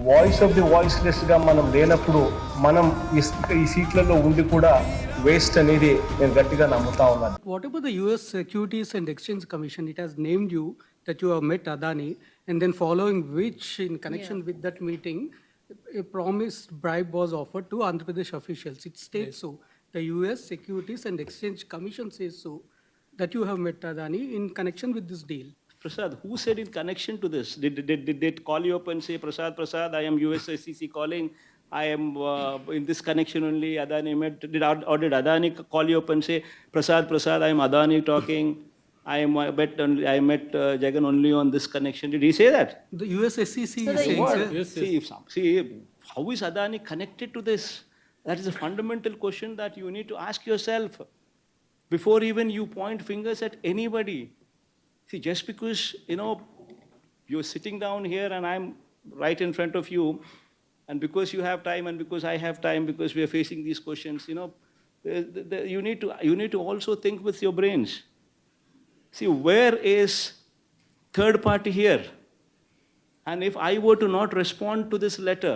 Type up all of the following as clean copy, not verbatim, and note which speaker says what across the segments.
Speaker 1: Voice of the వాయిస్లెస్గా మనం లేనప్పుడు మనం ఈ సీట్లలో ఉండి కూడా వేస్ట్ అనేది నేను గట్టిగా నమ్ముతా ఉన్నాను.
Speaker 2: What about the US Securities and Exchange Commission? It has named you that you have met Adani, and then following which, in connection with that meeting, a promised bribe was offered to Andhra Pradesh officials. It states so. The US Securities and Exchange Commission says so, that you have met Adani in connection with this deal.
Speaker 3: Prasad, who said in connection to this? Did they call you up and say, Prasad, I am USSCC calling, I am in this connection only, Adani met, or did Adani call you up and say, Prasad, I am Adani talking, I met Jagan only on this connection. Did he say that?
Speaker 2: The USSCC
Speaker 4: So
Speaker 2: is
Speaker 4: the
Speaker 2: saying,
Speaker 4: US
Speaker 2: sir.
Speaker 3: See, how is Adani connected to this? That is a fundamental question that you need to ask yourself before even you point fingers at anybody. See, just because, you're sitting down here and I'm right in front of you, and because you have time and because I have time, because we are facing these questions, you need to also think with your brains. See, where is third party here? And if I were to not respond to this letter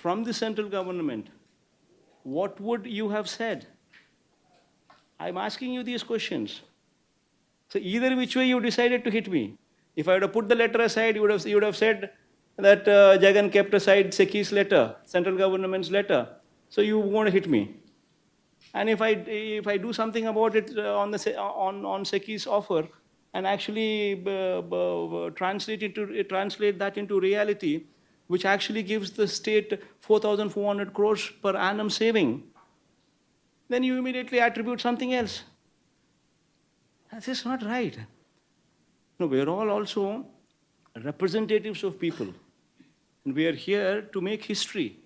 Speaker 3: from the central government, what would you have said? I'm asking you these questions. So either which way you decided to hit me. If I would have put the letter aside, you would have said that Jagan kept aside Seki's letter, central government's letter. So you want to hit me. And if I do something about it on Seki's offer and actually translate that into reality, which actually gives the state 4,400 crores per annum saving, then you immediately attribute something else. That's just not right. No, we are all also representatives of people. And we are here to make history,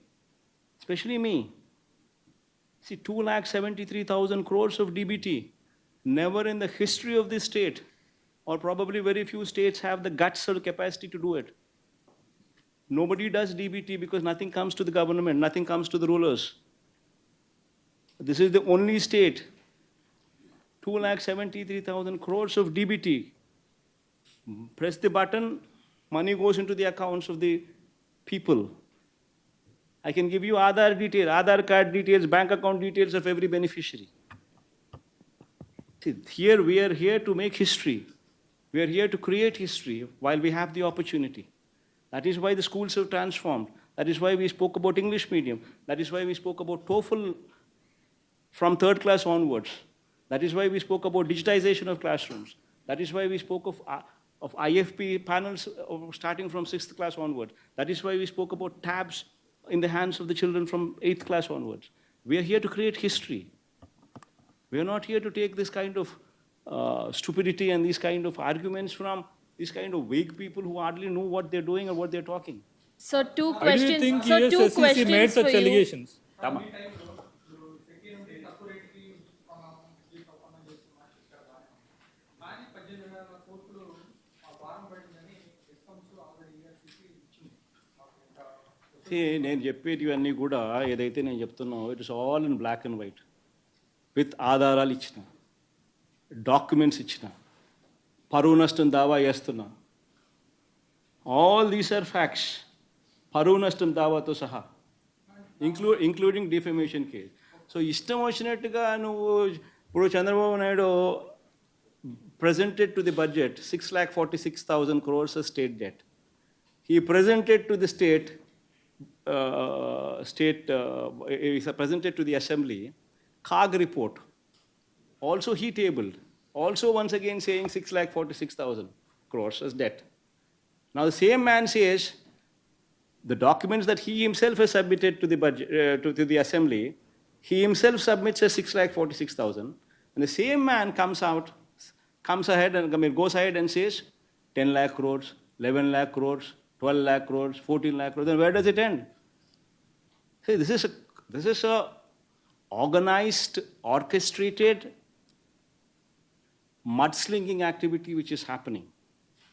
Speaker 3: especially me. See, 2,73,000 crores of DBT. Never in the history of this state, or probably very few states have the guts or capacity to do it. Nobody does DBT because nothing comes to the government, nothing comes to the rulers. This is the only state. 2,73,000 crores of DBT. Press the button, money goes into the accounts of the people. I can give you Aadhaar card details, bank account details of every beneficiary. See, here we are here to make history. We are here to create history while we have the opportunity. That is why the schools have transformed. That is why we spoke about English medium. That is why we spoke about TOEFL from third class onwards. That is why we spoke about digitization of classrooms. That is why we spoke of IFP panels starting from 6th class onwards. That is why we spoke about tabs in the hands of the children from 8th class onwards. We are here to create history. We are not here to take this kind of stupidity and these kind of arguments from these kind of vague people who hardly know what they're doing or what they're talking.
Speaker 4: So two
Speaker 5: Why do you think
Speaker 4: questions. So two
Speaker 5: USSCC
Speaker 4: questions
Speaker 5: made such
Speaker 4: for you.
Speaker 5: allegations?
Speaker 3: Tama. నేను చెప్పేటివన్నీ కూడా ఏదైతే నేను చెప్తున్నానో it is all in black and white with ఆధారాలు ఇచ్చిన, documents ఇచ్చిన, పరువు నష్టం దావా వేస్తున్నా. ఆల్ దీస్ ఆర్ ఫ్యాక్ట్స్, పరువు నష్టం దావాతో సహా, ఇంక్లూడింగ్ డిఫెమేషన్ కేస్. సో ఇష్టం వచ్చినట్టుగా నువ్వు ఇప్పుడు Chandrababu Naidu presented to the budget 6,46,000 crores of state debt. He presented to the presented to the assembly CAG report. Also he tabled. Also once again saying 6,46,000 crores as debt. Now the same man says the documents that he himself has submitted to the budget to the assembly, he himself submits as 6,46,000, and the same man comes ahead and goes ahead and says 10 lakh crores, 11 lakh crores, 12 lakh crores, 14 lakh crores. Then where does it end? See, this is a organized, orchestrated mudslinging activity which is happening.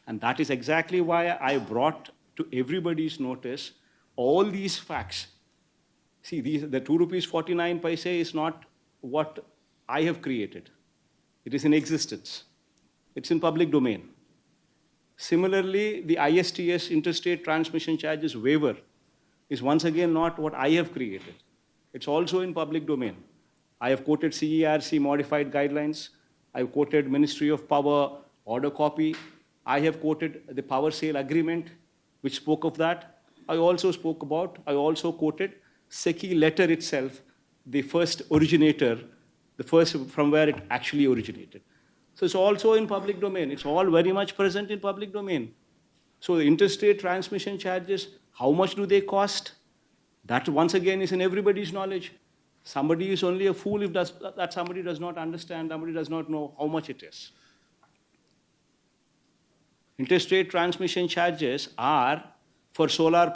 Speaker 3: And that is exactly why I brought to everybody's notice all these facts. See, the 2 rupees 49 paise is not what I have created. It is in existence. It's in public domain. Similarly, the ISTS, interstate transmission charges waiver, is once again not what I have created. It's also in public domain. I have quoted CERC modified guidelines. I've quoted Ministry of Power order copy. I have quoted the power sale agreement, which spoke of that. I also quoted SECI letter itself, the first originator, the first from where it actually originated. So it's also in public domain. It's all very much present in public domain. So the interstate transmission charges, how much do they cost? That once again is in everybody's knowledge. Somebody is only a fool if that somebody does not understand, somebody does not know how much it is. Interstate transmission charges are for solar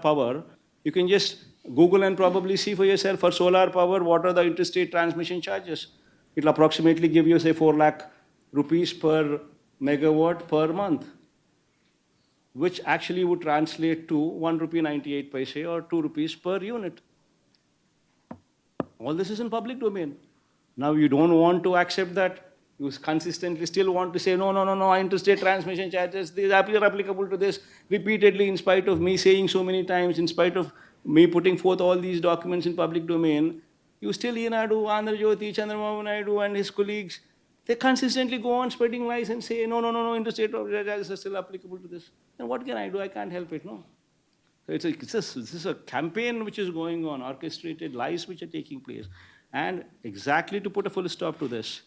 Speaker 3: power. You can just Google and probably see for yourself for solar power what are the interstate transmission charges. It will approximately give you say 4 lakh rupees per megawatt per month, which actually would translate to 1 rupee 98 paise or 2 rupees per unit. All this is in public domain. Now you don't want to accept that. You consistently still want to say, no, interstate transmission charges, these are applicable to this repeatedly, in spite of me saying so many times, in spite of me putting forth all these documents in public domain. You still, Enadu, Andhra Jyoti, Chandrababu Naidu and his colleagues, they consistently go on spreading lies and say, no, interstate charges are still applicable to this. Then what can I do? I can't help it, no. So this is a campaign which is going on, orchestrated lies which are taking place. And exactly to put a full stop to this,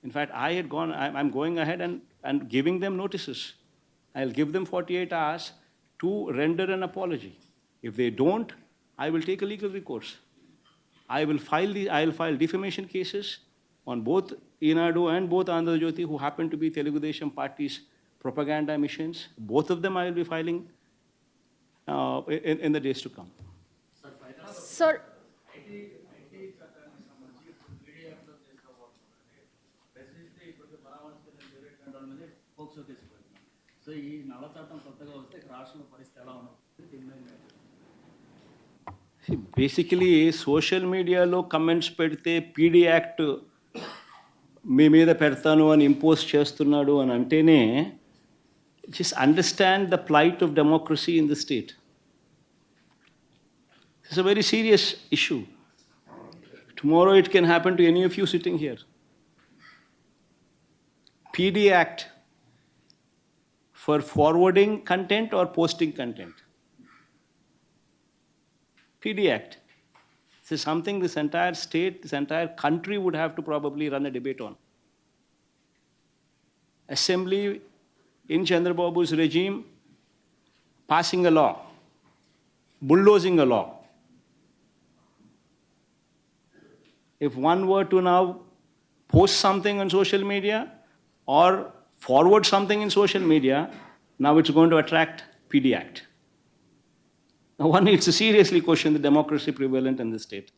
Speaker 3: in fact, I'm going ahead and giving them notices. I'll give them 48 hours to render an apology. If they don't, I will take a legal recourse. I'll file defamation cases on both Enadu and both Andhra Jyoti, who happen to be Telugu Desam Party's propaganda missions. Both of them I will be filing in the days to come.
Speaker 4: Sir.
Speaker 5: So ఈ నల్ల చట్టం కొత్తగా వస్తే రాష్ట్రంలో పరిస్థితి ఎలా ఉంటుంది?
Speaker 3: Basically social మీడియాలో కమెంట్స్ పెడితే పీడీ యాక్ట్ మీ మీద పెడతాను అని ఇంపోజ్ చేస్తున్నాడు అని అంటేనే just understand the plight of democracy in the state. It's a very serious issue. Tomorrow it can happen to any of you sitting here. PD Act for forwarding content or posting content. PD Act. This is something this entire state, this entire country would have to probably run a debate on. Assembly in Chandrababu's regime passing a law, bulldozing a law. If one were to now post something on social media or forward something in social media, now it's going to attract PD Act. Now one needs to seriously question the democracy prevalent in the state.